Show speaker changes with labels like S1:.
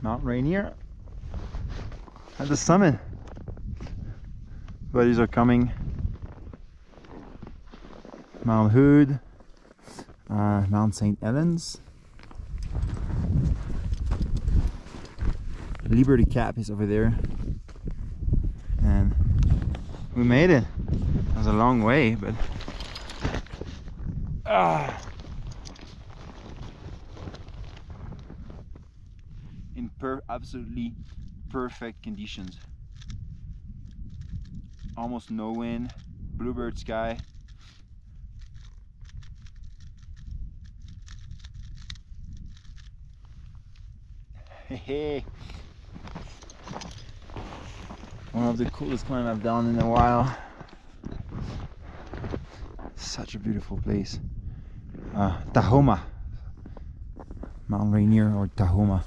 S1: Mount Rainier at the summit. Buddies are coming. Mount Hood, Mount St. Helens. Liberty Cap is over there. And we made it. It was a long way, but in absolutely perfect conditions. Almost no wind, bluebird sky. Hey, one of the coolest climbs I've done in a while. Such a beautiful place. TAHOMA, Mount Rainier or TAHOMA.